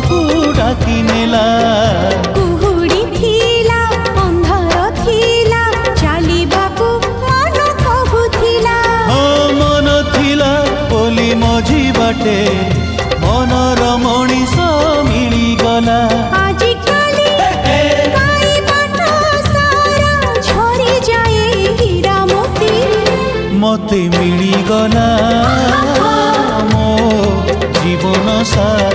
ପାଖକୁ ଡାକି ନେଲା। କୁହୁଡ଼ି ଥିଲା ଅନ୍ଧାର ଥିଲା ଚାଲିବାକୁ ମନ କହୁଥିଲା। ହଁ ମନ ଥିଲା ବୋଲି ମଝି ବାଟେ ମନର ମଣିଷ ମିଳିଗଲା। ଆଜିକାଲି କାଇ ବାଟ ସାରା ଝରିଯାଏ ହୀରା ମୋତି। ମତେ ମିଳିଗଲା ମୋ ଜୀବନ ସାରା।